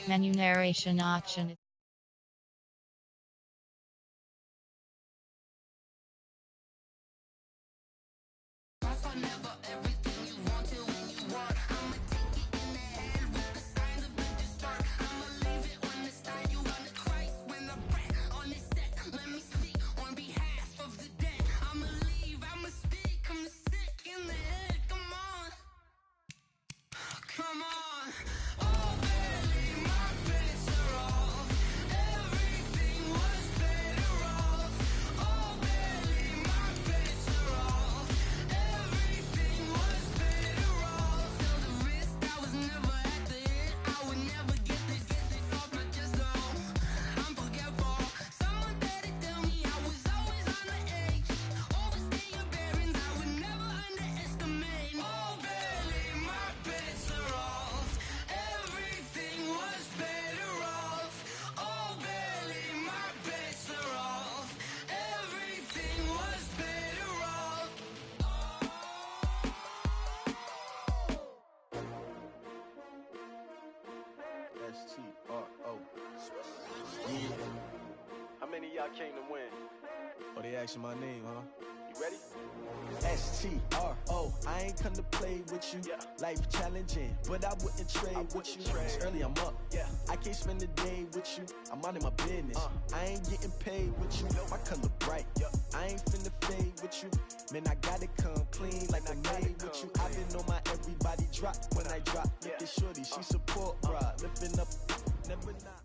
Menu narration option. S-T-R-O. Yeah. How many of y'all came to win? Oh, they asking my name, huh? You ready? S-T-R-O. I ain't come to play with you. Life challenging, but I wouldn't trade with you. It's early, I'm up. I can't spend the day with you. I'm out of my business. I ain't getting paid with you. My color bright. I ain't finna fade with you. Man, I gotta come clean like I made with you. I been on my everybody drop when I drop. Look at shorty, she support, bruh. Lifting up, never not.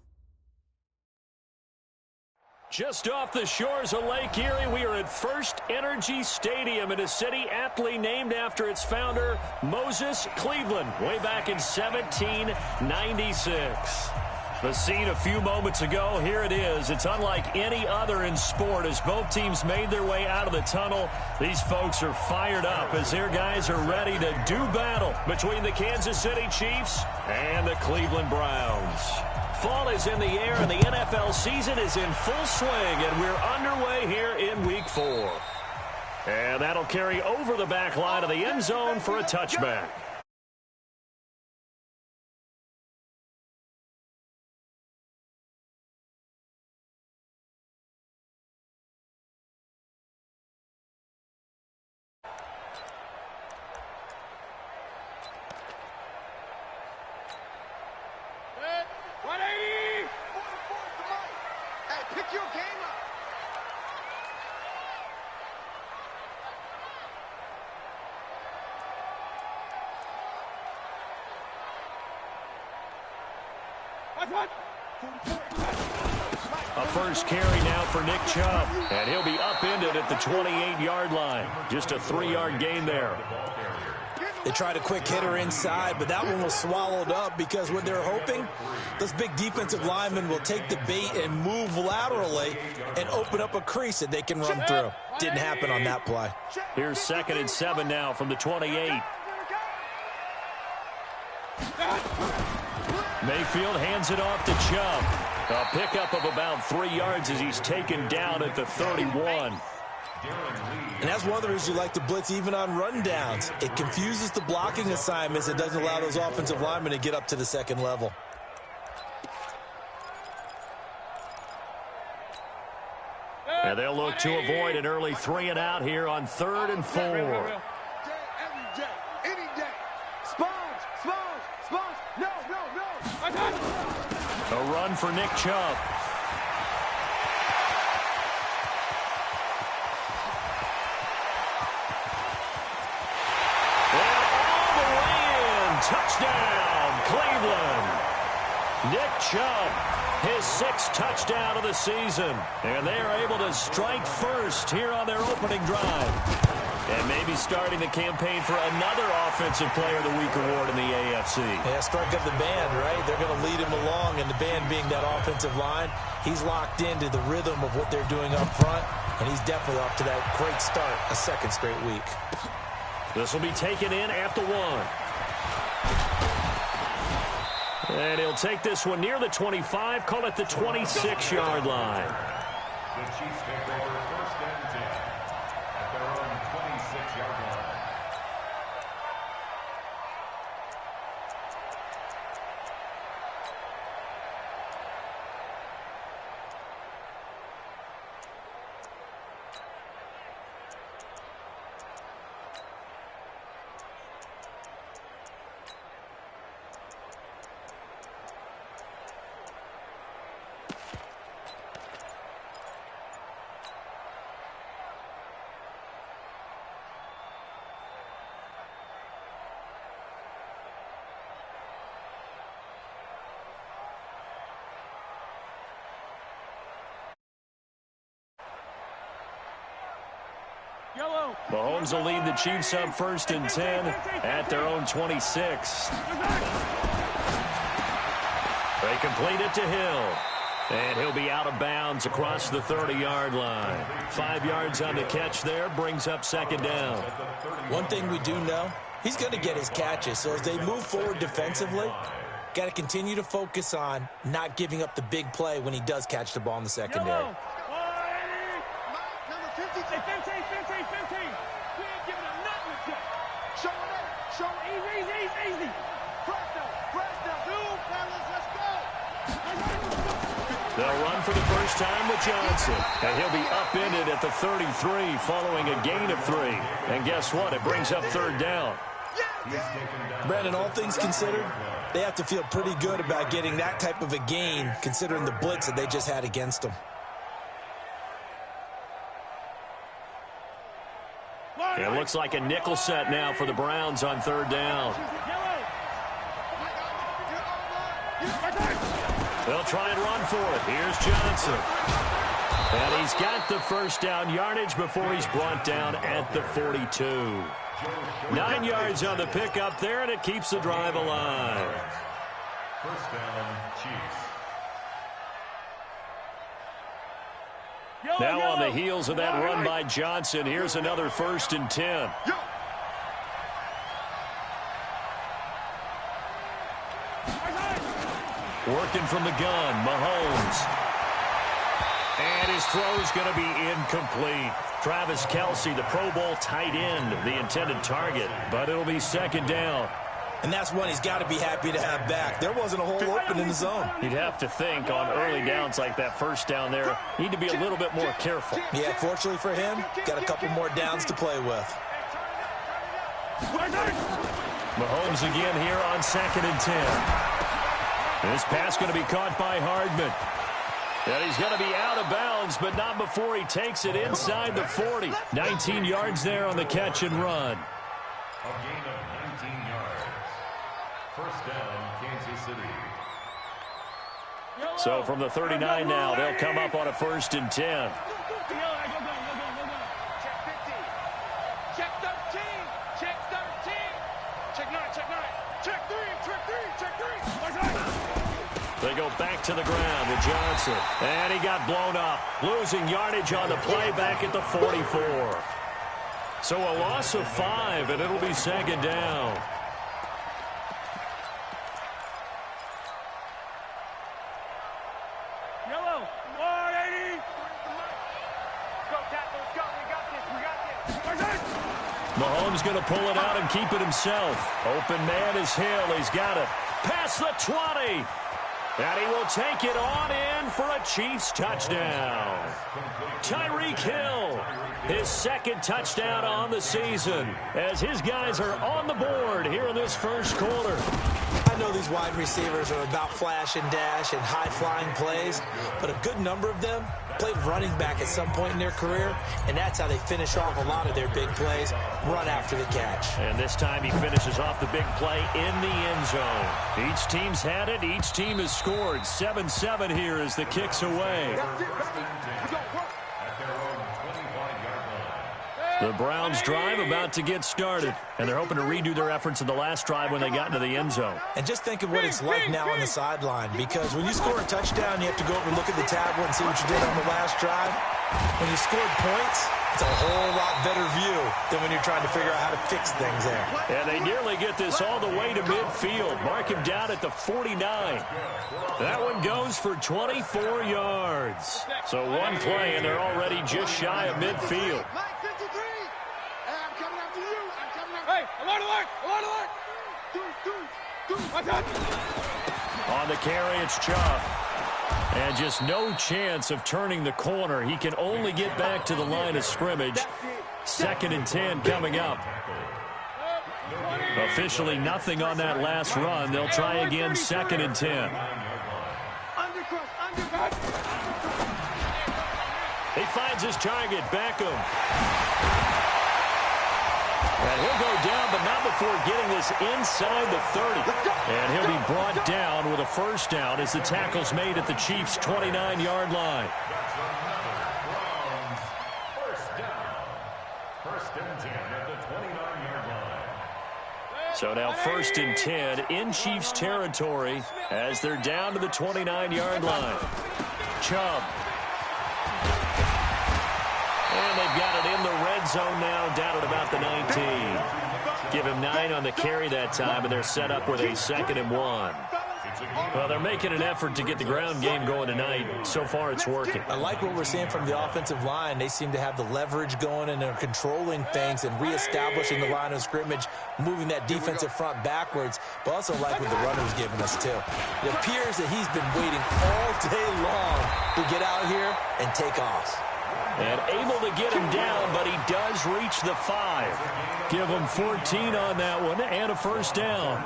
Just off the shores of Lake Erie, we are at First Energy Stadium in a city aptly named after its founder, Moses Cleveland, way back in 1796. The scene a few moments ago, here it is. It's unlike any other in sport as both teams made their way out of the tunnel. These folks are fired up as their guys are ready to do battle between the Kansas City Chiefs and the Cleveland Browns. Fall is in the air and the NFL season is in full swing, and we're underway here in Week 4. And that'll carry over the back line of the end zone for a touchback. A first carry now for Nick Chubb, and he'll be upended at the 28-yard line. Just a 3-yard gain there. They tried a quick hitter inside, but that one was swallowed up because what they're hoping, this big defensive lineman will take the bait and move laterally and open up a crease that they can run through. Didn't happen on that play. Here's 2nd and 7 now from the 28. Mayfield hands it off to Chubb. A pickup of about 3 yards as he's taken down at the 31. And that's one of the reasons you like to blitz even on rundowns. It confuses the blocking assignments. It doesn't allow those offensive linemen to get up to the second level. And they'll look to avoid an early 3 and out here on 3rd and 4. Every day, any day. Sponge. No. A run for Nick Chubb. And all the way in. Touchdown, Cleveland. Nick Chubb, his 6th touchdown of the season. And they are able to strike first here on their opening drive. And maybe starting the campaign for another Offensive Player of the Week award in the AFC. Yeah, strike up the band, right? They're going to lead him along, and the band being that offensive line, he's locked into the rhythm of what they're doing up front, and he's definitely off to that great start, a 2nd straight week. This will be taken in at the 1. And he'll take this one near the 25, call it the 26-yard line. The Chiefs take over 1st and 10 at their own 26-yard line. Mahomes will lead the Chiefs up 1st and 10 at their own 26. They complete it to Hill. And he'll be out of bounds across the 30-yard line. 5 yards on the catch there, brings up 2nd down. One thing we do know, he's going to get his catches. So as they move forward defensively, got to continue to focus on not giving up the big play when he does catch the ball in the secondary. Number 50, 15. We ain't giving him nothing to check. Show it. Show it. Easy. Presto. Move, fellas. Let's go. They'll run for the first time with Johnson. And he'll be upended at the 33 following a gain of 3. And guess what? It brings up 3rd down. Brandon, all things considered, they have to feel pretty good about getting that type of a gain considering the blitz that they just had against them. It looks like a nickel set now for the Browns on 3rd down. They'll try and run for it. Here's Johnson. And he's got the 1st down yardage before he's brought down at the 42. 9 yards on the pickup there, and it keeps the drive alive. 1st down, Chiefs. Now on the heels of that run by Johnson, here's another 1st and 10. Working from the gun, Mahomes. And his throw's going to be incomplete. Travis Kelce, the Pro Bowl tight end, the intended target. But it'll be 2nd down. And that's one he's got to be happy to have back. There wasn't a hole open in the zone. You'd have to think on early downs like that 1st down there, need to be a little bit more careful. Yeah, fortunately for him, got a couple more downs to play with. Mahomes again here on 2nd and 10. This pass going to be caught by Hardman. And he's going to be out of bounds, but not before he takes it inside the 40. 19 yards there on the catch and run. A gain of 19 yards. 1st down, Kansas City. So from the 39 now, they'll come up on a 1st and 10. Check 15. Check 13. Check 13. Check 9. Check 3. They go back to the ground with Johnson. And he got blown up. Losing yardage on the play back at the 44. So a loss of 5, and it'll be 2nd down. Yellow. 180. Go, tackle. Let's go. We got this. Mahomes going to pull it out and keep it himself. Open man is Hill. He's got it. Past the 20. And he will take it on in for a Chiefs touchdown. Tyreek Hill, his 2nd touchdown on the season, as his guys are on the board here in this 1st quarter. I know these wide receivers are about flash and dash and high-flying plays, but a good number of them played running back at some point in their career, and that's how they finish off a lot of their big plays, run after the catch. And this time he finishes off the big play in the end zone. Each team's had it. Each team has scored. 7-7 here as the kick's away. The Browns drive about to get started, and they're hoping to redo their efforts in the last drive when they got into the end zone. And just think of what it's like now on the sideline, because when you score a touchdown, you have to go over and look at the tablet and see what you did on the last drive. When you scored points, it's a whole lot better view than when you're trying to figure out how to fix things there. And they nearly get this all the way to midfield. Mark him down at the 49. That one goes for 24 yards. So one play, and they're already just shy of midfield. On the carry, it's Chubb. And just no chance of turning the corner. He can only get back to the line of scrimmage. 2nd and 10 coming up. Officially nothing on that last run. They'll try again 2nd and 10. He finds his target, Beckham. And he'll go down, but not before getting this inside the 30. And he'll be brought down with a 1st down as the tackle's made at the Chiefs' 29-yard line. first and 10 at the 29-yard line. So now 1st and 10 in Chiefs territory as they're down to the 29-yard line. Chubb. And they've got it in the red zone now, down at about the 19. Give him 9 on the carry that time, and they're set up with a 2nd and 1. Well, they're making an effort to get the ground game going tonight. So far, it's working. I like what we're seeing from the offensive line. They seem to have the leverage going, and they're controlling things and reestablishing the line of scrimmage, moving that defensive front backwards, but also like what the runner's giving us, too. It appears that he's been waiting all day long to get out here and take off. And able to get him down, but he does reach the 5. Give him 14 on that one and a 1st down.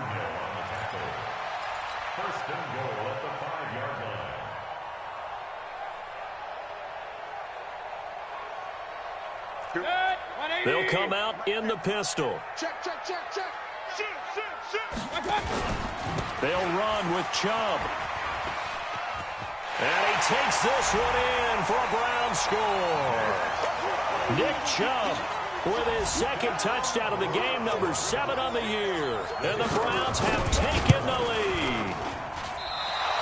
First and goal at the 5-yard line. They'll come out in the pistol. Check, check, check, check. Shoot. They'll run with Chubb. And he takes this one in for a Brown score. Nick Chubb with his 2nd touchdown of the game, number 7 on the year. And the Browns have taken the lead.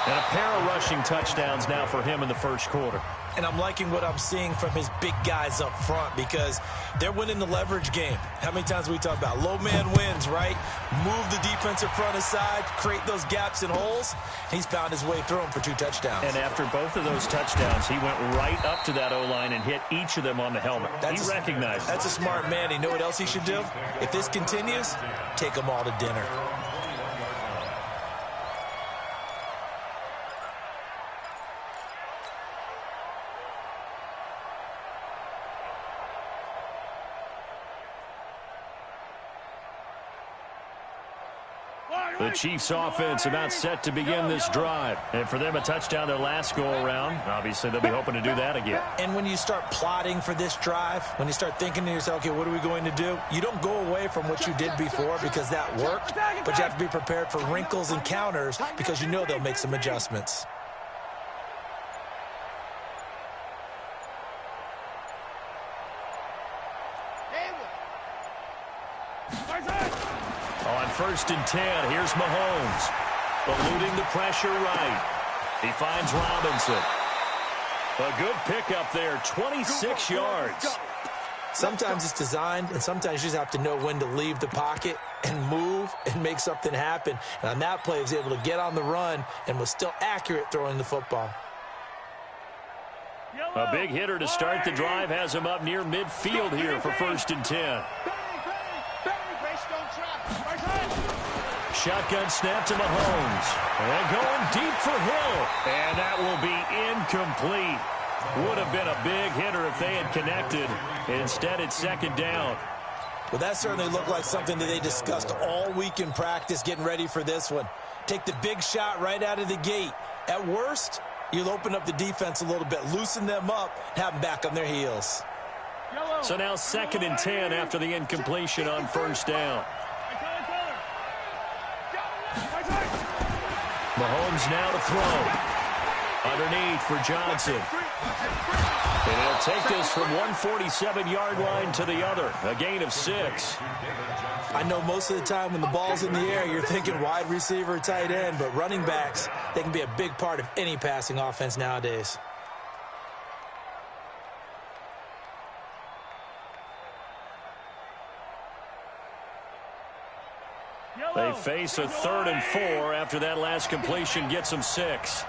And a pair of rushing touchdowns now for him in the 1st quarter. And I'm liking what I'm seeing from his big guys up front because they're winning the leverage game. How many times we talk about low man wins, right? Move the defensive front aside, create those gaps and holes. He's found his way through them for 2 touchdowns. And after both of those touchdowns, he went right up to that O-line and hit each of them on the helmet. He recognized it. That's a smart man. You know what else he should do? If this continues, take them all to dinner. The Chiefs offense about set to begin this drive. And for them, a touchdown their last go-around. Obviously, they'll be hoping to do that again. And when you start plotting for this drive, when you start thinking to yourself, okay, what are we going to do? You don't go away from what you did before because that worked, but you have to be prepared for wrinkles and counters because you know they'll make some adjustments. On 1st and 10, here's Mahomes. Eluding the pressure right. He finds Robinson. A good pickup there, 26 yards. Sometimes it's designed, and sometimes you just have to know when to leave the pocket and move and make something happen. And on that play, he was able to get on the run and was still accurate throwing the football. A big hitter to start the drive has him up near midfield here for 1st and 10. Shotgun snap to Mahomes. And going deep for Hill. And that will be incomplete. Would have been a big hitter if they had connected. Instead, it's 2nd down. Well, that certainly looked like something that they discussed all week in practice, getting ready for this one. Take the big shot right out of the gate. At worst, you'll open up the defense a little bit, loosen them up, have them back on their heels. So now 2nd and 10 after the incompletion on 1st down. Mahomes now to throw. Underneath for Johnson. And he'll take this from 147-yard line to the other. A gain of 6. I know most of the time when the ball's in the air, you're thinking wide receiver, tight end, but running backs, they can be a big part of any passing offense nowadays. They face a 3rd and 4 after that last completion gets them 6.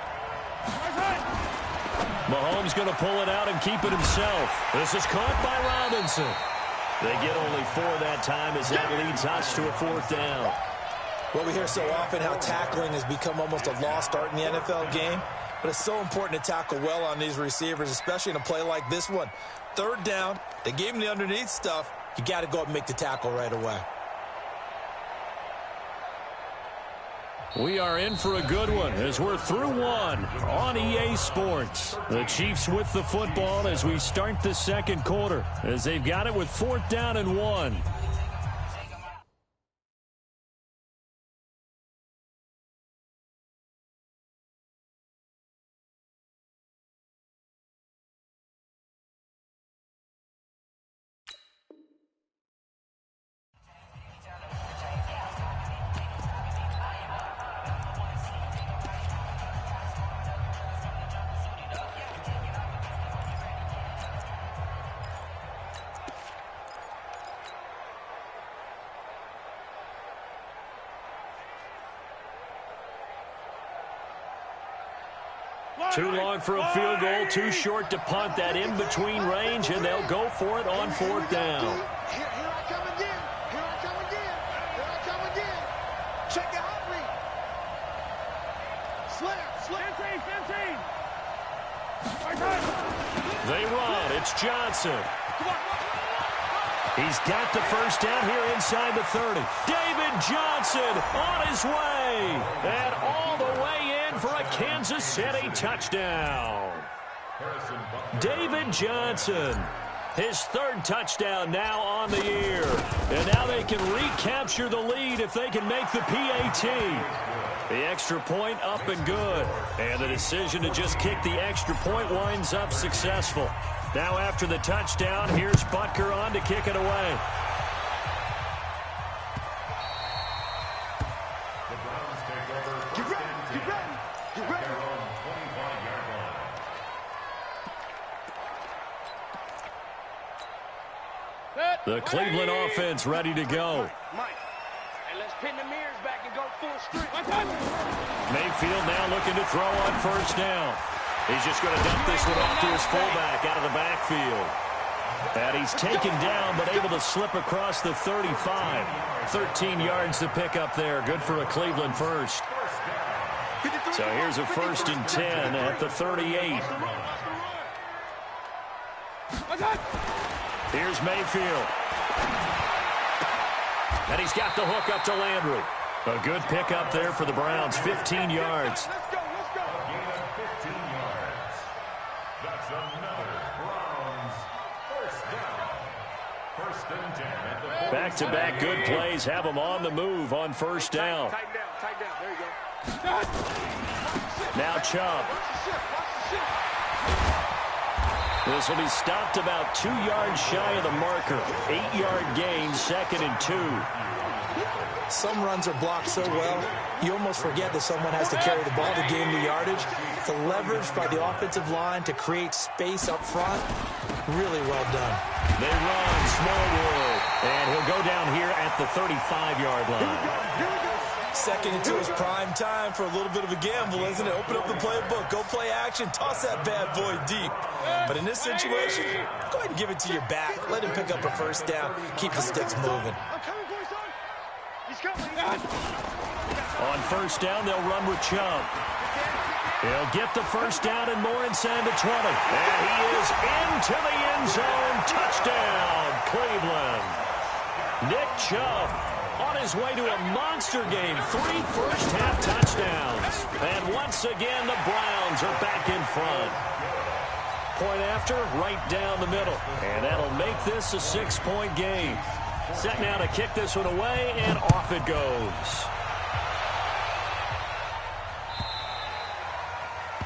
Mahomes going to pull it out and keep it himself. This is caught by Robinson. They get only 4 that time as that leads us to a 4th down. Well, we hear so often how tackling has become almost a lost art in the NFL game, but it's so important to tackle well on these receivers, especially in a play like this one. 3rd down, they gave him the underneath stuff. You got to go up and make the tackle right away. We are in for a good one as we're through one on EA Sports. The Chiefs with the football as we start the 2nd quarter as they've got it with 4th down and 1. Too long for a field goal, too short to punt that in-between range, and they'll go for it on fourth down. Here I come again. Here I come again. Here I come again. Check the hot read. Slam. 15. They run. It's Johnson. He's got the first down here inside the 30. David Johnson on his way. And all the way in for a Kansas City touchdown. David Johnson. His third touchdown now on the year. And now they can recapture the lead if they can make the PAT. The extra point up and good. And the decision to just kick the extra point winds up successful. Now after the touchdown, here's Butker on to kick it away. The Browns take over. Get ready. Get ready. Get ready. Their own 25-yard line. The Cleveland offense ready to go. Mike. And let's pin the mirrors back and go full street. Mayfield now looking to throw on first down. He's just going to dump this one off to his fullback out of the backfield. And he's taken down but able to slip across the 35. 13 yards to pick up there. Good for a Cleveland first. So here's a 1st and 10 at the 38. Here's Mayfield. And he's got the hook up to Landry. A good pickup there for the Browns. 15 yards. Let's go. Gain of 15 yards. That's another Browns first down. 1st and 10 at the Back-to-back good plays have them on the move on first down. Tighten down. There you go. Now Chubb. This will be stopped about 2 yards shy of the marker. 8-yard gain, 2nd and 2. Some runs are blocked so well, you almost forget that someone has to carry the ball to gain the yardage. The leverage by the offensive line to create space up front, really well done. They run Smallwood, and he'll go down here at the 35-yard line. 2nd and 2 is prime time for a little bit of a gamble, isn't it? Open up the playbook, go play action, toss that bad boy deep. But in this situation, go ahead and give it to your back. Let him pick up a first down, keep the sticks moving. I'm coming for you, son. He's coming. On first down, they'll run with Chubb. He'll get the first down and more inside the 20. And he is into the end zone. Touchdown, Cleveland. Nick Chubb on his way to a monster game. 3 first-half touchdowns. And once again, the Browns are back in front. Point after, right down the middle. And that'll make this a 6-point game. Set now to kick this one away, and off it goes.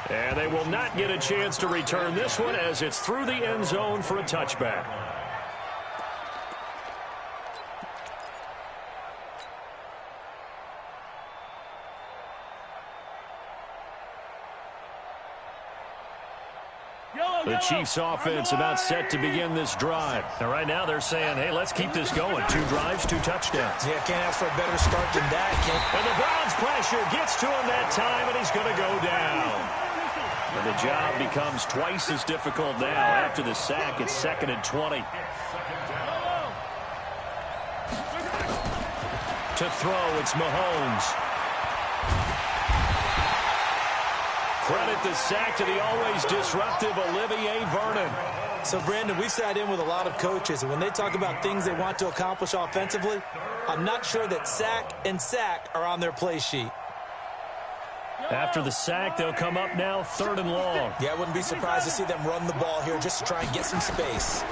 And they will not get a chance to return this one as it's through the end zone for a touchback. The Chiefs offense about set to begin this drive. And right now they're saying, hey, let's keep this going. 2 drives, 2 touchdowns. Yeah, can't ask for a better start than that. And the Browns pressure gets to him that time, and he's going to go down. And the job becomes twice as difficult now after the sack. It's 2nd and 20. To throw, it's Mahomes. Credit the sack to the always disruptive Olivier Vernon. So, Brandon, we've sat in with a lot of coaches, and when they talk about things they want to accomplish offensively, I'm not sure that sack and sack are on their play sheet. After the sack, they'll come up now 3rd and long. Yeah, I wouldn't be surprised to see them run the ball here just to try and get some space.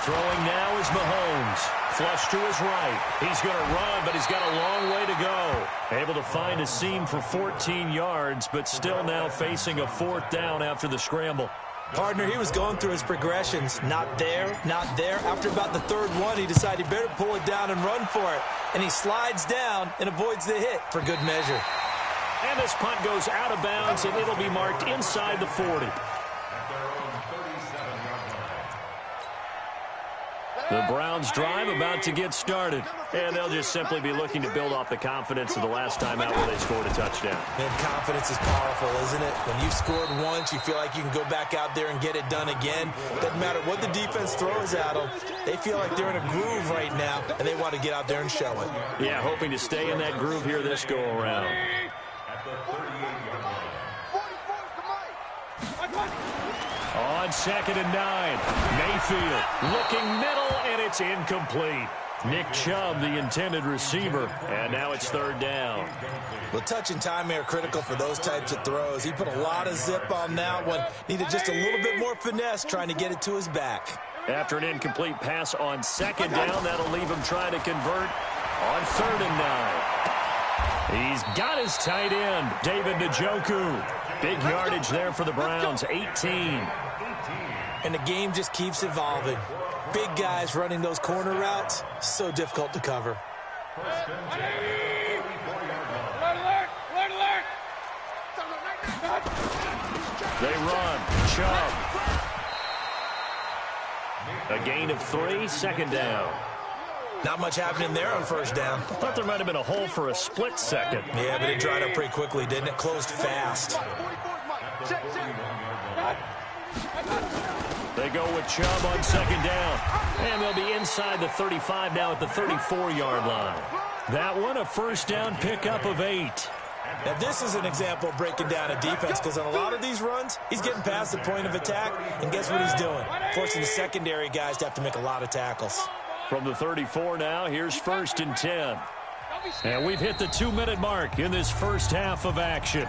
Throwing now is Mahomes. Flush to his right. He's going to run, but he's got a long way to go. Able to find a seam for 14 yards, but still now facing a 4th down after the scramble. Partner, he was going through his progressions. Not there, not there. After about the 3rd one, he decided he better pull it down and run for it. And he slides down and avoids the hit for good measure. And this punt goes out of bounds, and it'll be marked inside the 40. The Browns drive about to get started. And they'll just simply be looking to build off the confidence of the last time out where they scored a touchdown. And confidence is powerful, isn't it? When you've scored once, you feel like you can go back out there and get it done again. Doesn't matter what the defense throws at them. They feel like they're in a groove right now, and they want to get out there and show it. Yeah, hoping to stay in that groove here this go-around. On 2nd and 9, Mayfield looking middle, and it's incomplete. Nick Chubb, the intended receiver, and now it's 3rd down. Well, touch and time are critical for those types of throws. He put a lot of zip on that one. Needed just a little bit more finesse trying to get it to his back. After an incomplete pass on 2nd down, that'll leave him trying to convert on 3rd and 9. He's got his tight end, David Njoku. Big yardage there for the Browns, 18. And the game just keeps evolving. Big guys running those corner routes, so difficult to cover. They run. Chubb. A gain of 3, 2nd down. Not much happening there on 1st down. Thought there might have been a hole for a split second. Yeah, but it dried up pretty quickly, didn't it? Closed fast. They go with Chubb on 2nd down. And they'll be inside the 35 now at the 34-yard line. That one, a 1st down pickup of 8. Now, this is an example of breaking down a defense, because on a lot of these runs, he's getting past the point of attack, and guess what he's doing? Forcing the secondary guys to have to make a lot of tackles. From the 34 now, here's 1st and 10. And we've hit the 2-minute mark in this first half of action.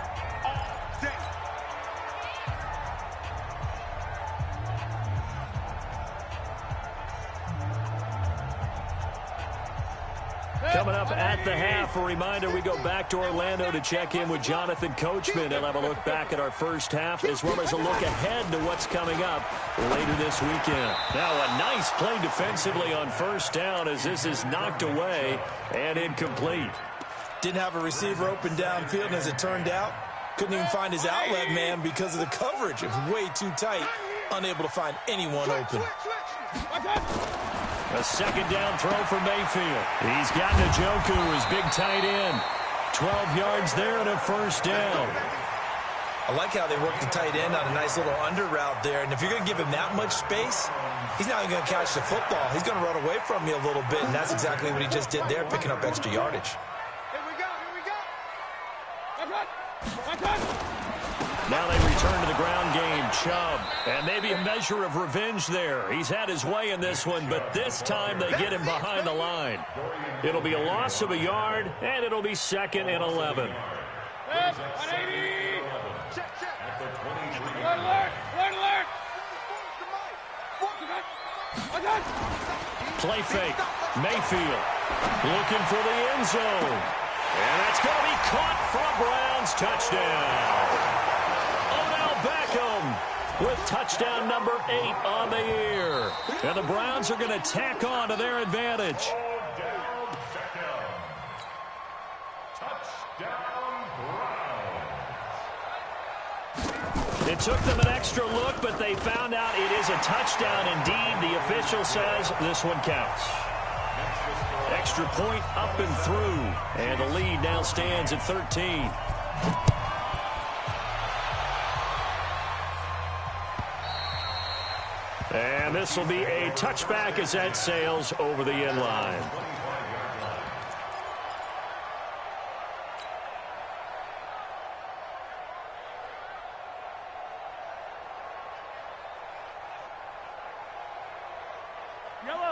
Coming up at the half, a reminder, we go back to Orlando to check in with Jonathan Coachman and have a look back at our first half, as well as a look ahead to what's coming up later this weekend. Now a nice play defensively on 1st down as this is knocked away and incomplete. Didn't have a receiver open downfield, and as it turned out, couldn't even find his outlet man because of the coverage. It was way too tight, unable to find anyone open. A 2nd down throw for Mayfield. He's got Njoku, his big tight end. 12 yards there and a 1st down. I like how they work the tight end on a nice little under route there. And if you're going to give him that much space, he's not even going to catch the football. He's going to run away from you a little bit, and that's exactly what he just did there, picking up extra yardage. Here we go. Now they return to the ground game. Chubb. And maybe a measure of revenge there. He's had his way in this one, but this time they get him behind the line. It'll be a loss of a yard, and it'll be 2nd and 11. Play fake. Mayfield looking for the end zone. And that's going to be caught for a Browns touchdown. Beckham with touchdown number 8 on the year. And the Browns are going to tack on to their advantage. It took them an extra look, but they found out it is a touchdown indeed. The official says this one counts. Extra point up and through. And the lead now stands at 13. And this will be a touchback as that sails over the end line.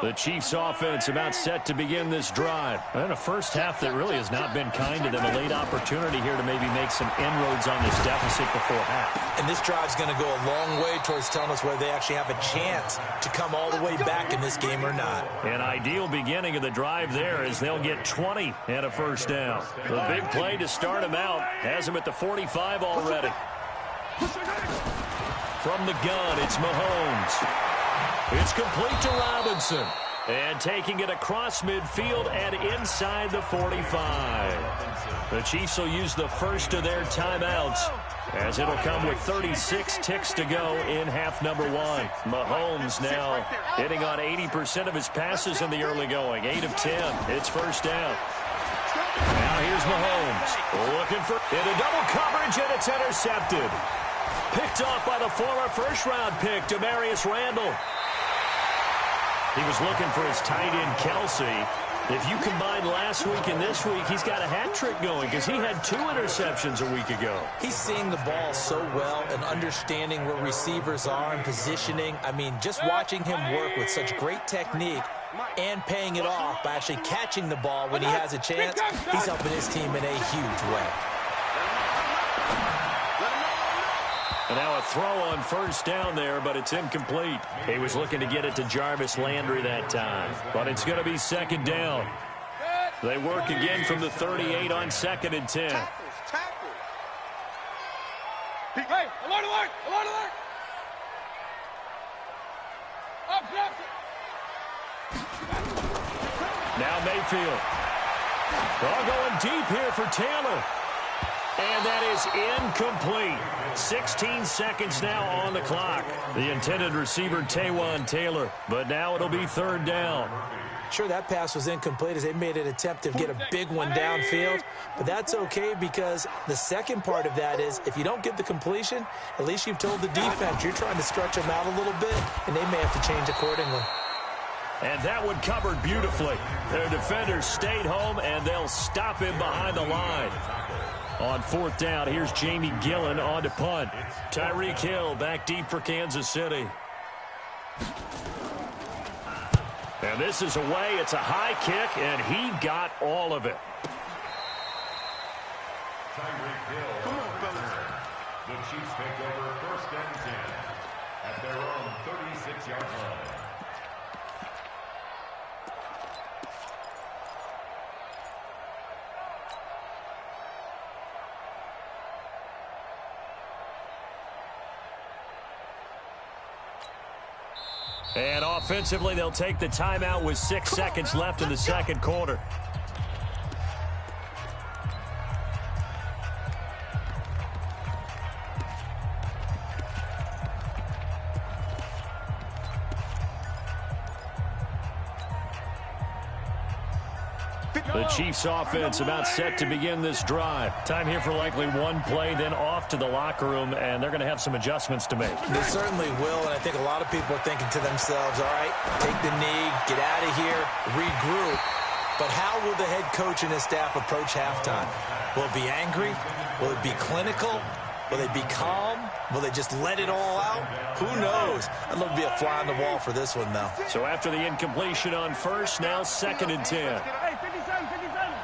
The Chiefs offense about set to begin this drive. And a first half that really has not been kind to them. A late opportunity here to maybe make some inroads on this deficit before half. And this drive's going to go a long way towards telling us whether they actually have a chance to come all the way back in this game or not. An ideal beginning of the drive there as they'll get 20 and a 1st down. The big play to start them out has them at the 45 already. From the gun, it's Mahomes. It's complete to Robinson. And taking it across midfield and inside the 45. The Chiefs will use the first of their timeouts as it'll come with 36 ticks to go in half number one. Mahomes now hitting on 80% of his passes in the early going. 8 of 10. It's first down. Now here's Mahomes looking for into double coverage, and it's intercepted. Picked off by the former first-round pick, Demarius Randall. He was looking for his tight end, Kelsey. If you combine last week and this week, he's got a hat trick going because he had 2 interceptions a week ago. He's seeing the ball so well and understanding where receivers are and positioning. I mean, just watching him work with such great technique and paying it off by actually catching the ball when he has a chance, he's helping his team in a huge way. And now a throw on first down there, but it's incomplete. He was looking to get it to Jarvis Landry that time, but it's going to be second down. They work again from the 38 on 2nd and 10. Hey, alert, alert, alert, alert. Up, up. Now Mayfield. All going deep here for Taylor. And that is incomplete. 16 seconds now on the clock. The intended receiver, Taywan Taylor. But now it'll be third down. Sure, that pass was incomplete as they made an attempt to get a big one downfield. But that's okay because the second part of that is if you don't get the completion, at least you've told the defense you're trying to stretch them out a little bit, and they may have to change accordingly. And that one covered beautifully. Their defenders stayed home, and they'll stop him behind the line. On fourth down, here's Jamie Gillen on to punt. Tyreek Hill back deep for Kansas City. And this is away. It's a high kick, and he got all of it. Tyreek Hill. Come on, fellas. The Chiefs take over 1st and 10 at their own 36-yard line. And offensively, they'll take the timeout with 6 seconds left in the second quarter. The Chiefs offense about set to begin this drive. Time here for likely one play, then off to the locker room, and they're going to have some adjustments to make. They certainly will, and I think a lot of people are thinking to themselves, all right, take the knee, get out of here, regroup. But how will the head coach and his staff approach halftime? Will it be angry? Will it be clinical? Will they be calm? Will they just let it all out? Who knows? I'd love to be a fly on the wall for this one, though. So after the incompletion on first, now 2nd and 10. Hey, 57, 57.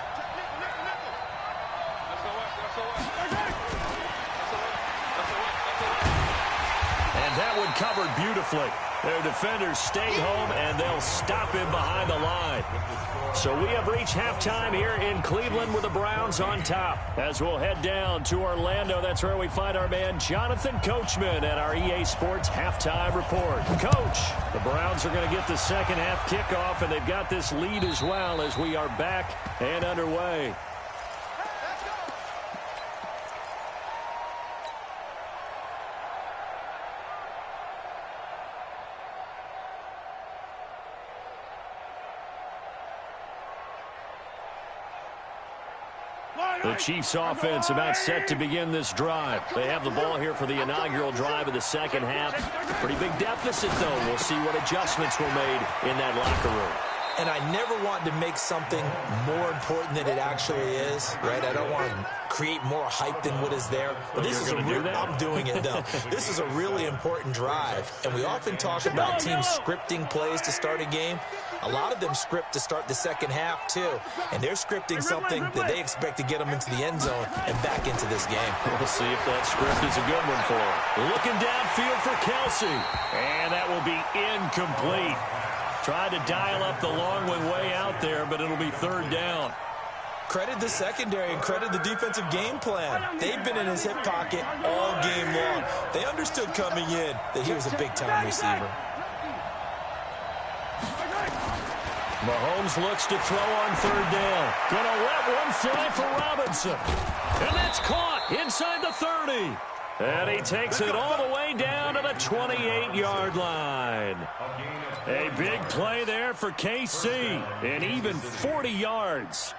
And that one covered beautifully. Their defenders stayed home, and they'll stop him behind the line. So we have reached halftime here in Cleveland with the Browns on top. As we'll head down to Orlando, that's where we find our man Jonathan Coachman at our EA Sports Halftime Report. Coach, the Browns are going to get the second half kickoff, and they've got this lead as well as we are back and underway. The Chiefs offense about set to begin this drive. They have the ball here for the inaugural drive of the second half. Pretty big deficit, though. We'll see what adjustments were made in that locker room. And I never want to make something more important than it actually is, right? I don't want to create more hype than what is there. But this is I'm doing it, though. This is a really important drive. And we often talk about teams scripting plays to start a game. A lot of them script to start the second half, too. And they're scripting something that they expect to get them into the end zone and back into this game. We'll see if that script is a good one for them. Looking downfield for Kelsey. And that will be incomplete. Tried to dial up the long one way out there, but it'll be third down. Credit the secondary and credit the defensive game plan. They've been in his hip pocket all game long. They understood coming in that he was a big-time receiver. Mahomes looks to throw on third down. Gonna let one fly for Robinson. And that's caught inside the 30. And he takes it all the way down to the 28-yard line. A big play there for KC, and even 40 yards.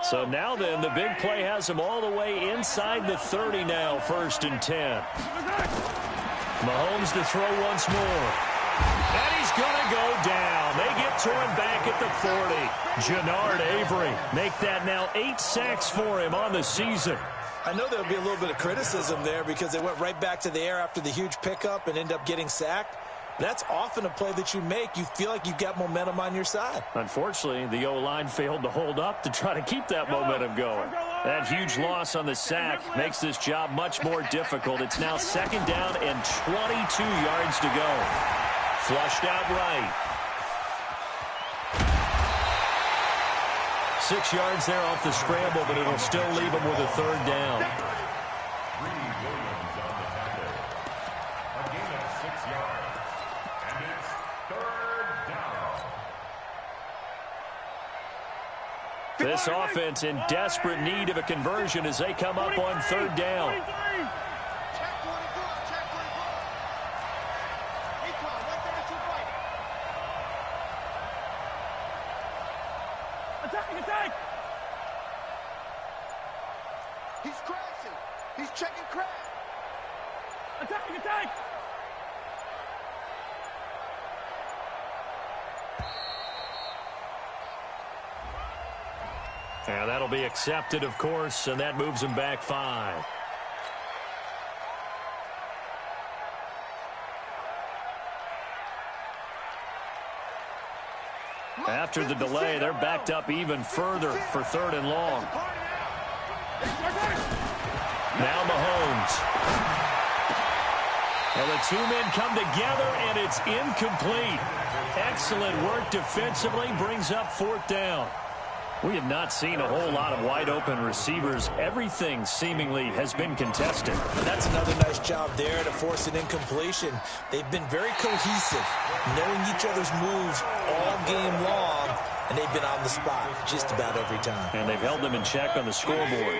So now then, the big play has him all the way inside the 30 now, 1st and 10. Mahomes to throw once more. And he's going to go down. They get to him back at the 40. Jannard Avery make that now 8 sacks for him on the season. I know there'll be a little bit of criticism there because they went right back to the air after the huge pickup and end up getting sacked. That's often a play that you make. You feel like you've got momentum on your side. Unfortunately, the O-line failed to hold up to try to keep that momentum going. That huge loss on the sack makes this job much more difficult. It's now 2nd down and 22 yards to go. Flushed out right. 6 yards there off the scramble, but it'll still leave him with a 3rd down. This offense in desperate need of a conversion as they come up on 3rd down. Attack! He's crashing. He's checking crash. Attack! And that'll be accepted, of course, and that moves him back 5. After the delay, they're backed up even further for 3rd and long. Now Mahomes. And the 2 men come together, and it's incomplete. Excellent work defensively, brings up 4th down. We have not seen a whole lot of wide-open receivers. Everything seemingly has been contested. That's another nice job there to force an incompletion. They've been very cohesive, knowing each other's moves all game long, and they've been on the spot just about every time. And they've held them in check on the scoreboard.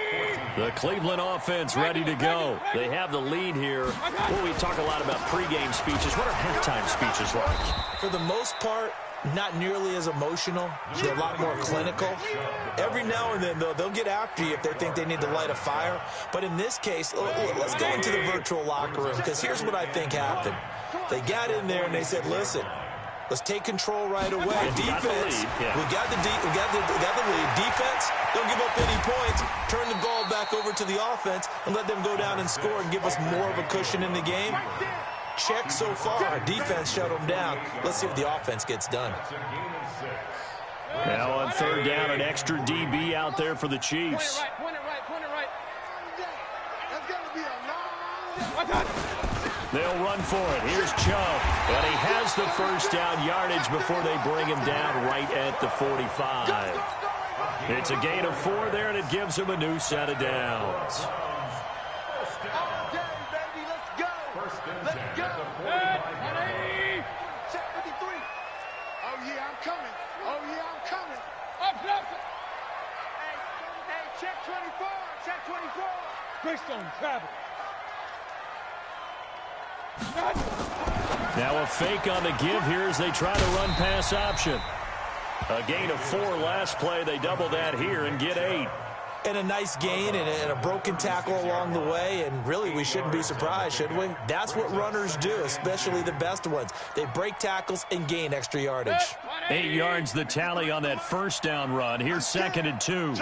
The Cleveland offense ready to go. They have the lead here. Well, we talk a lot about pregame speeches. What are halftime speeches like? For the most part, not nearly as emotional. They're a lot more clinical. Every now and then, though, they'll get after you if they think they need to light a fire. But in this case, let's go into the virtual locker room, because here's what I think happened. They got in there and they said, listen, let's take control right away. Defense, we got the lead. Defense, don't give up any points. Turn the ball back over to the offense and let them go down and score and give us more of a cushion in the game. Check so far. Our defense shut them down. Let's see what the offense gets done. Now on 3rd down, an extra DB out there for the Chiefs. Point it right. That's going to be a long day. They'll run for it. Here's Chubb. And he has the 1st down yardage before they bring him down right at the 45. It's a gain of 4 there, and it gives him a new set of downs. Check 24. Greystone travel. Now a fake on the give here as they try to run pass option. A gain of 4 last play. They double that here and get 8. And a nice gain and a broken tackle along the way, and really we shouldn't be surprised, should we? That's what runners do, especially the best ones. They break tackles and gain extra yardage. 8 yards the tally on that 1st down run. Here's 2nd and 2.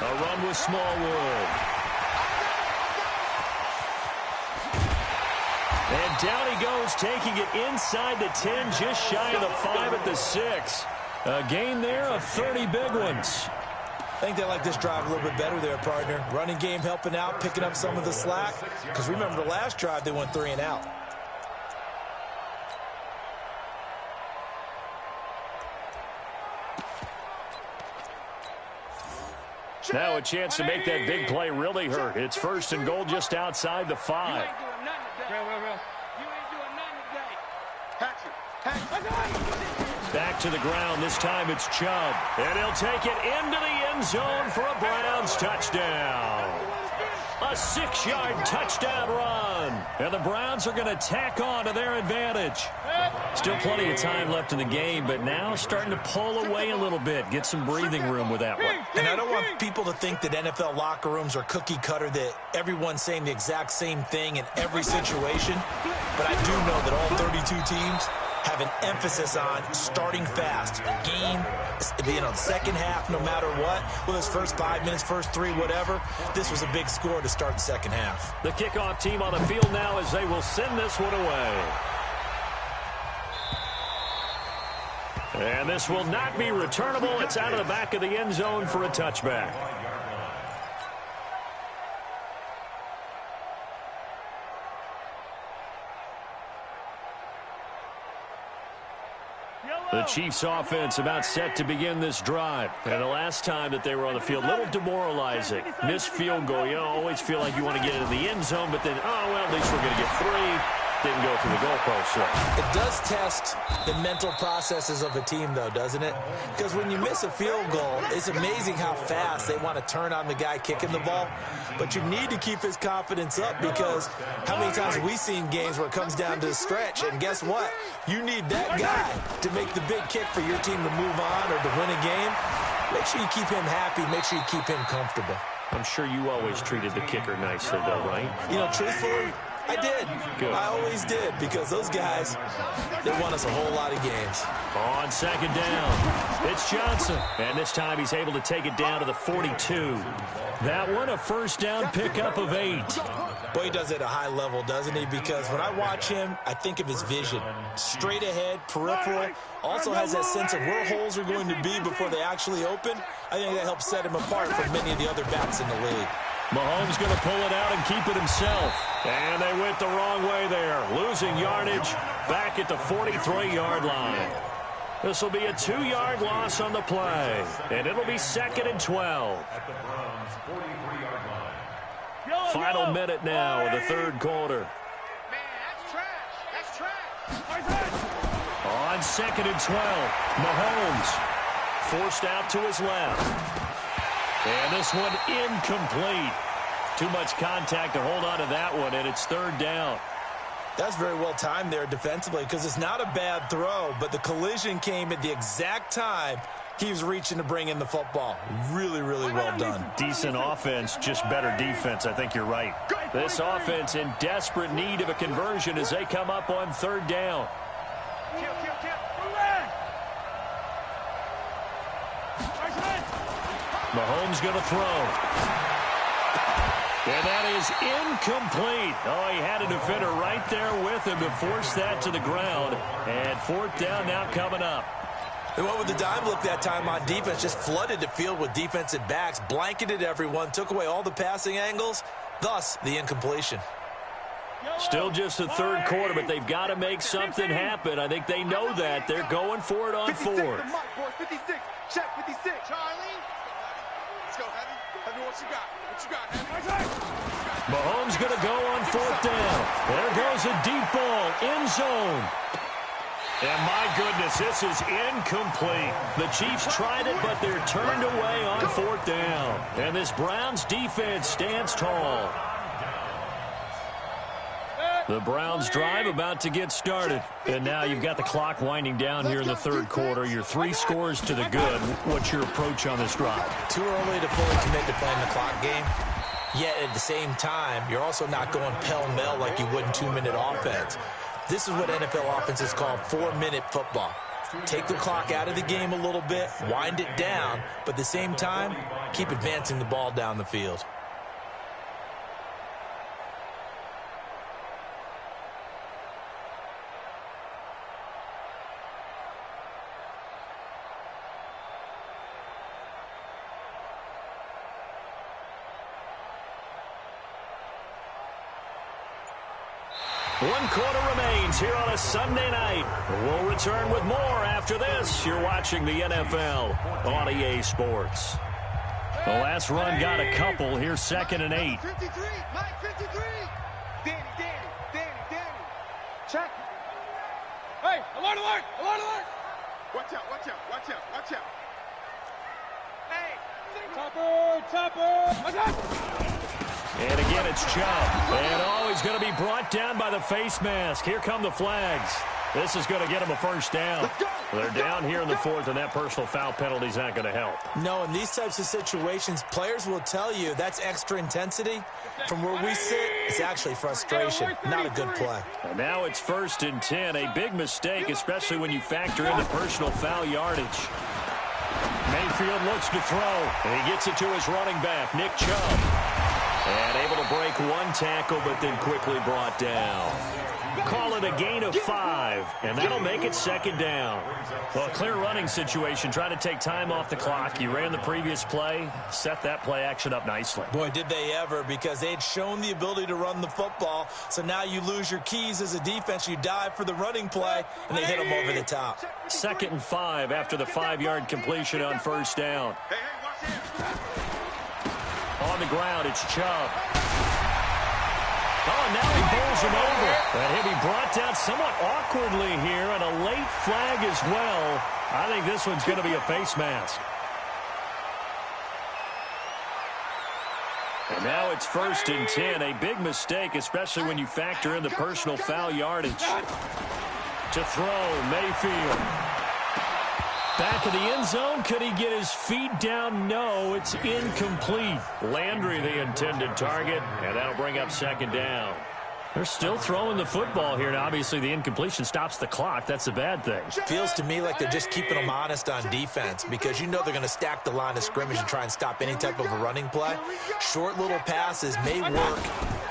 A run with Smallwood. And down he goes, taking it inside the 10, just shy of the 5 at the 6. A gain there of 30 big ones. I think they like this drive a little bit better there, partner. Running game helping out, picking up some of the slack. Because remember the last drive, they went 3 and out. Now a chance to make that big play really hurt. It's 1st and goal just outside the 5. Back to the ground. This time it's Chubb. And he'll take it into the end zone for a Browns touchdown. A 6-yard touchdown run. And the Browns are going to tack on to their advantage. Still plenty of time left in the game, but now starting to pull away a little bit. Get some breathing room with that one. And I don't want people to think that NFL locker rooms are cookie cutter, that everyone's saying the exact same thing in every situation. But I do know that all 32 teams have an emphasis on starting fast. Game, second half, no matter what. Whether it's first 5 minutes, first 3, whatever. This was a big score to start the second half. The kickoff team on the field now as they will send this one away. And this will not be returnable. It's out of the back of the end zone for a touchback. The Chiefs offense about set to begin this drive. And the last time that they were on the field, a little demoralizing. Missed field goal. You always feel like you want to get into the end zone, but then, oh, well, at least we're going to get 3. Didn't go through the goalpost. So. It does test the mental processes of a team, though, doesn't it? Because when you miss a field goal, it's amazing how fast they want to turn on the guy kicking the ball. But you need to keep his confidence up, because how many times have we seen games where it comes down to the stretch? And guess what? You need that guy to make the big kick for your team to move on or to win a game. Make sure you keep him happy. Make sure you keep him comfortable. I'm sure you always treated the kicker nicely, though, right? You know, truthfully, I did. Good. I always did, because those guys, they won us a whole lot of games. On second down, it's Johnson. And this time he's able to take it down to the 42. That one a first down pickup of 8. Boy, he does it at a high level, doesn't he? Because when I watch him, I think of his vision. Straight ahead, peripheral. Also has that sense of where holes are going to be before they actually open. I think that helps set him apart from many of the other backs in the league. Mahomes going to pull it out and keep it himself. And they went the wrong way there. Losing yardage back at the 43-yard line. This will be a 2-yard loss on the play. And it'll be 2nd and 12. At the Browns' 43-yard line. Final minute now of the third quarter. Man, that's trash. That's trash. On 2nd and 12, Mahomes forced out to his left. And this one incomplete. Too much contact to hold on to that one, and it's 3rd down. That's very well timed there defensively, because it's not a bad throw, but the collision came at the exact time he was reaching to bring in the football. Really, really well done. Decent offense, just better defense. I think you're right. This offense in desperate need of a conversion as they come up on 3rd down. Mahomes going to throw. And that is incomplete. Oh, he had a defender right there with him to force that to the ground. And 4th down now coming up. They went with the dime look that time on defense, just flooded the field with defensive backs, blanketed everyone, took away all the passing angles, thus the incompletion. Still just the 3rd quarter, but they've got to make something happen. I think they know that. They're going for it on 4th. 56, check 56. Charlie. Let's go, Heavy. Heavy, what you got? What you got, Heavy? Mahomes going to go on 4th down. There goes a deep ball, end zone. And my goodness, this is incomplete. The Chiefs tried it, but they're turned away on 4th down. And this Browns defense stands tall. The Browns drive about to get started. And now you've got the clock winding down here in the 3rd quarter. You're 3 scores to the good. What's your approach on this drive? Too early to fully commit to playing the clock game. Yet at the same time, you're also not going pell-mell like you would in 2-minute offense. This is what NFL offenses call 4-minute football. Take the clock out of the game a little bit, wind it down, but at the same time, keep advancing the ball down the field. One quarter remains here on a Sunday night. We'll return with more after this. You're watching the NFL on EA Sports. The last run got a couple. Here's 2nd and 8. 53, Mike 53. Danny. Check. Hey, alert. Watch out. Hey. Topper. Watch out. And again, it's Chubb. And, oh, he's going to be brought down by the face mask. Here come the flags. This is going to get him a first down. They're down here in the fourth, and that personal foul penalty is not going to help. No, in these types of situations, players will tell you that's extra intensity. From where we sit, it's actually frustration, not a good play. And now it's 1st and 10, a big mistake, especially when you factor in the personal foul yardage. Mayfield looks to throw, and he gets it to his running back, Nick Chubb. And able to break one tackle, but then quickly brought down. Call it a gain of 5, and that'll make it 2nd down. Well, a clear running situation. Try to take time off the clock. You ran the previous play, set that play action up nicely. Boy, did they ever, because they had shown the ability to run the football. So now you lose your keys as a defense. You dive for the running play, and they hit them over the top. 2nd and 5 after the 5-yard completion on 1st down. On the ground, it's Chubb. Oh, now he bowls him over. And he'll be brought down somewhat awkwardly here, and a late flag as well. I think this one's going to be a face mask. And now it's 1st and 10. A big mistake, especially when you factor in the personal foul yardage. To throw, Mayfield. Back of the end zone. Could he get his feet down? No, it's incomplete. Landry, the intended target, and that'll bring up 2nd down. They're still throwing the football here, and obviously the incompletion stops the clock. That's a bad thing. Feels to me like they're just keeping them honest on defense, because you know they're going to stack the line of scrimmage and try and stop any type of a running play. Short little passes may work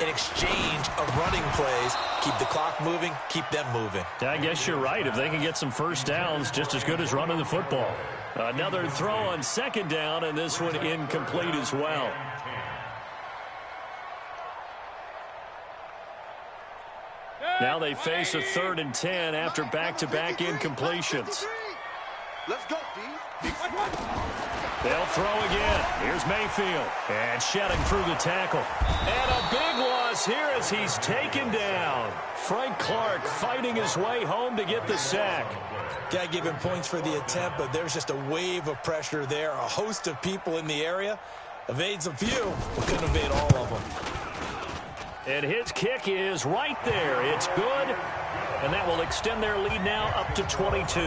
in exchange of running plays. Keep the clock moving, keep them moving. I guess you're right. If they can get some first downs, just as good as running the football. Another throw on 2nd down, and this one incomplete as well. Now they face a 3rd and 10 after back-to-back incompletions. Let's go, D. They'll throw again. Here's Mayfield. And shedding through the tackle. And a big loss here as he's taken down. Frank Clark fighting his way home to get the sack. Got to give him points for the attempt, but there's just a wave of pressure there. A host of people in the area. Evades a few, but couldn't evade all of them. And his kick is right there. It's good. And that will extend their lead now up to 22.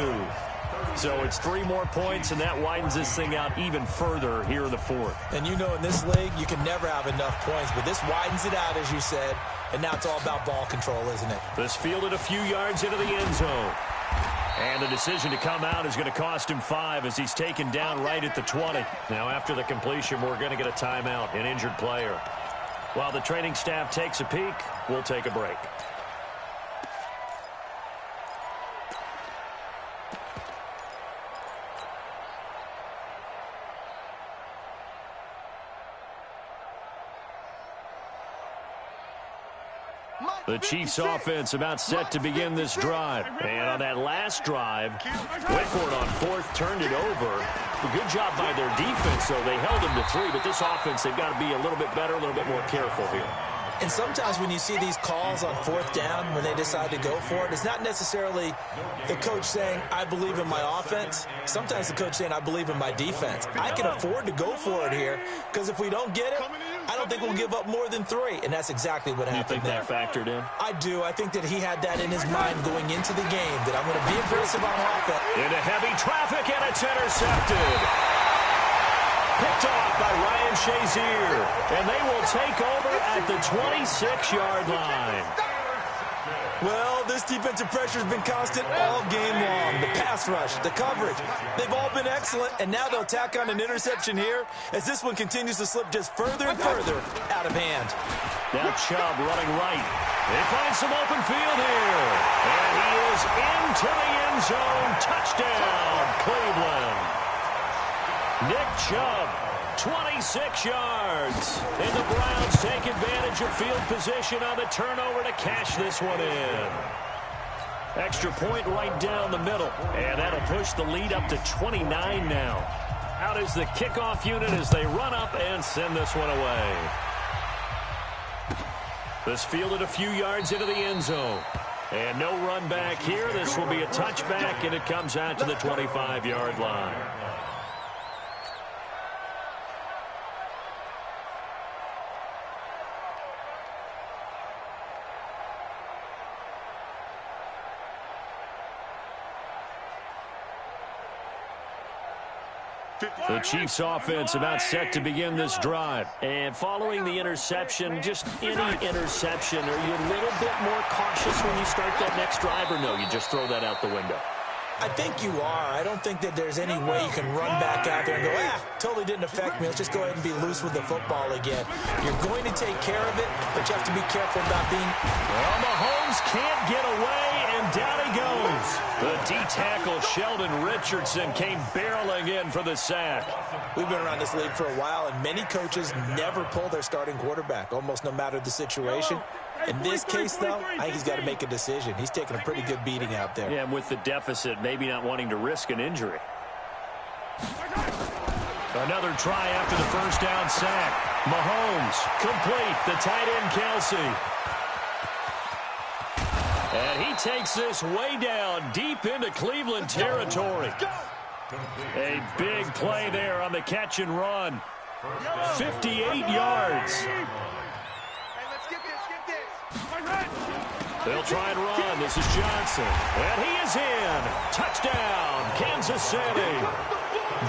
So it's 3 more points, and that widens this thing out even further here in the 4th. And you know in this league, you can never have enough points, but this widens it out, as you said, and now it's all about ball control, isn't it? This fielded a few yards into the end zone. And the decision to come out is going to cost him 5 as he's taken down right at the 20. Now after the completion, we're going to get a timeout, an injured player. While the training staff takes a peek, we'll take a break. The Chiefs offense about set to begin this drive. And on that last drive, Whitford on 4th turned it over. A good job by their defense, though. They held them to 3, but this offense, they've got to be a little bit better, a little bit more careful here. And sometimes when you see these calls on 4th down, when they decide to go for it, it's not necessarily the coach saying, I believe in my offense. Sometimes the coach saying, I believe in my defense. I can afford to go for it here, because if we don't get it, I don't think we'll give up more than 3. And that's exactly what happened there. You think that factored in? I do. I think that he had that in his mind going into the game, that I'm going to be aggressive on offense. Into heavy traffic, and it's intercepted. Picked off by Ryan Shazier. And they will take over at the 26-yard line. Well, this defensive pressure has been constant all game long. The pass rush, the coverage, they've all been excellent, and now they'll tack on an interception here as this one continues to slip just further and further out of hand. Now Chubb running right. They find some open field here. And he is into the end zone. Touchdown, Cleveland. Nick Chubb, 26 yards. And the Browns take advantage of field position on the turnover to cash this one in. Extra point right down the middle. And that'll push the lead up to 29 now. Out is the kickoff unit as they run up and send this one away. This fielded a few yards into the end zone. And no run back here. This will be a touchback, and it comes out to the 25-yard line. The Chiefs offense about set to begin this drive. And following the interception, just any interception, are you a little bit more cautious when you start that next drive, or no, you just throw that out the window? I think you are. I don't think that there's any way you can run back out there and go, totally didn't affect me. Let's just go ahead and be loose with the football again. You're going to take care of it, but you have to be careful about being... Well, Mahomes can't get away, and down he goes. The D-tackle, Sheldon Richardson, came barreling in for the sack. We've been around this league for a while, and many coaches never pull their starting quarterback, almost no matter the situation. In this case, though, I think he's got to make a decision. He's taking a pretty good beating out there. Yeah, and with the deficit, maybe not wanting to risk an injury. Another try after the first down sack. Mahomes, complete. The tight end, Kelsey. And he takes this way down, deep into Cleveland territory. A big play there on the catch and run. 58 yards. They'll try and run. This is Johnson. And he is in. Touchdown, Kansas City.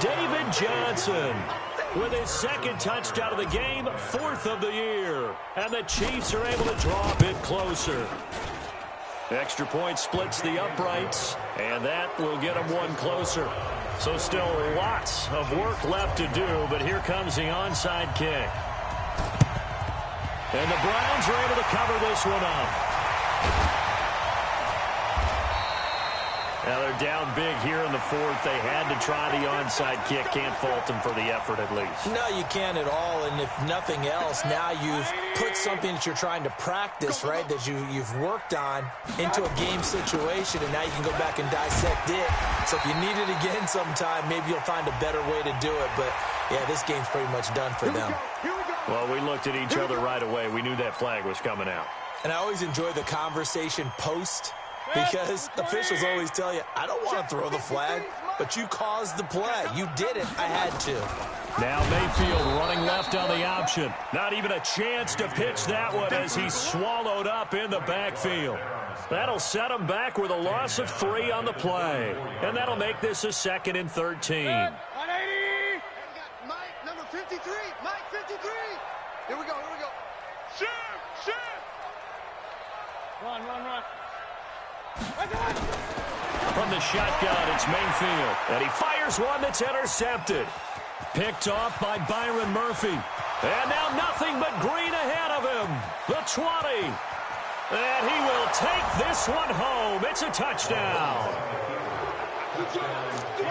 David Johnson with his second touchdown of the game, 4th of the year. And the Chiefs are able to draw a bit closer. Extra point splits the uprights, and that will get them one closer. So still lots of work left to do, but here comes the onside kick. And the Browns are able to cover this one up. Now they're down big here in the 4th. They had to try the onside kick. Can't fault them for the effort at least. No, you can't at all. And if nothing else, now you've put something that you're trying to practice, right, that you've worked on into a game situation, and now you can go back and dissect it. So if you need it again sometime, maybe you'll find a better way to do it. But, yeah, this game's pretty much done for them. Well, we looked at each other right away. We knew that flag was coming out. And I always enjoy the conversation post, because officials always tell you, I don't want to throw the flag, but you caused the play. You did it. I had to. Now Mayfield running left on the option. Not even a chance to pitch that one as he's swallowed up in the backfield. That'll set him back with a loss of 3 on the play. And that'll make this a 2nd and 13. 180. Mike, number 53. Mike, 53. Here we go. Shoot. Run. From the shotgun, it's Mayfield. And he fires one that's intercepted. Picked off by Byron Murphy. And now nothing but green ahead of him. The 20. And he will take this one home. It's a touchdown.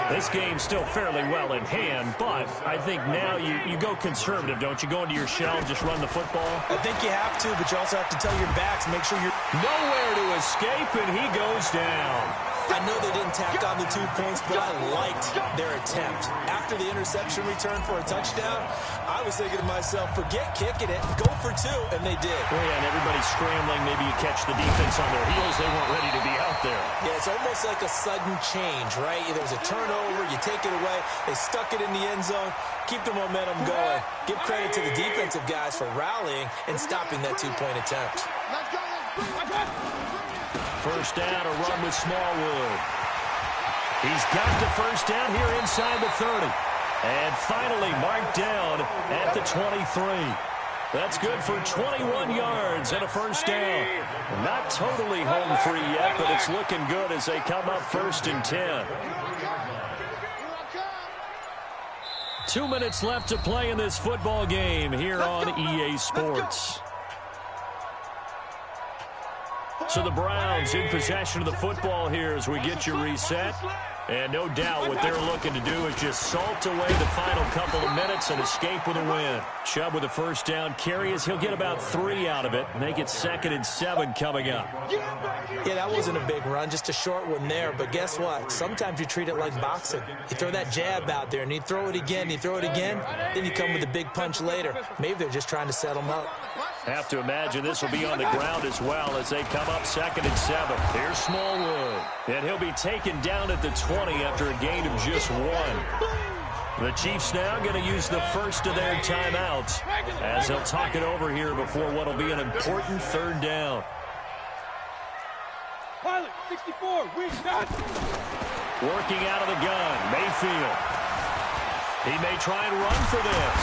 This game's still fairly well in hand, but I think now you go conservative, don't you? Go into your shell and just run the football? I think you have to, but you also have to tell your backs, make sure you're... Nowhere to escape, and he goes down. I know they didn't tack on the 2 points, but I liked their attempt. After the interception return for a touchdown, I was thinking to myself, forget kicking it, go for 2, and they did. Well, yeah, and everybody's scrambling. Maybe you catch the defense on their heels. They weren't ready to be out there. Yeah, it's almost like a sudden change, right? There's a turnover, you take it away, they stuck it in the end zone, keep the momentum going. Give credit to the defensive guys for rallying and stopping that 2-point attempt. Let's go. First down, a run with Smallwood. He's got the first down here inside the 30. And finally marked down at the 23. That's good for 21 yards and a first down. Not totally home free yet, but it's looking good as they come up 1st and 10. 2 minutes left to play in this football game here on EA Sports. So the Browns in possession of the football here as we get you reset. And no doubt what they're looking to do is just salt away the final couple of minutes and escape with a win. Chubb with a first down carry as he'll get about 3 out of it. Make it 2nd and 7 coming up. Yeah, that wasn't a big run, just a short one there. But guess what? Sometimes you treat it like boxing. You throw that jab out there, and you throw it again, then you come with a big punch later. Maybe they're just trying to set them up. Have to imagine this will be on the ground as well as they come up 2nd and 7. Here's Smallwood. And he'll be taken down at the 20 after a gain of just 1. The Chiefs now going to use the first of their timeouts as they'll talk it over here before what will be an important 3rd down. Pilot, 64, we got. Working out of the gun, Mayfield. He may try and run for this.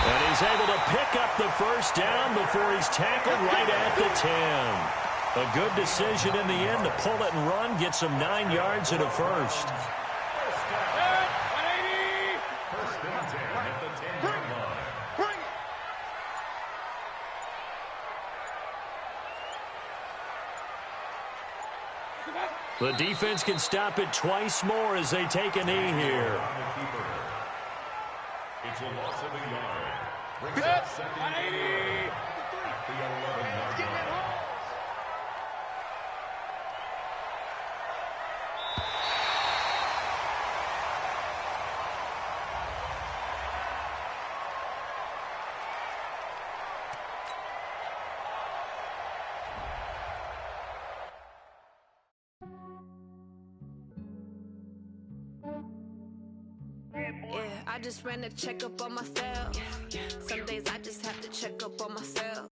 And he's able to pick up the first down before he's tackled right at the 10. A good decision in the end to pull it and run, gets him 9 yards and a first. The defense can stop it twice more as they take a knee here. It's a loss of a yard. Brings up second at the 11-yard line. I just ran a checkup on myself. Some days I just have to check up on myself.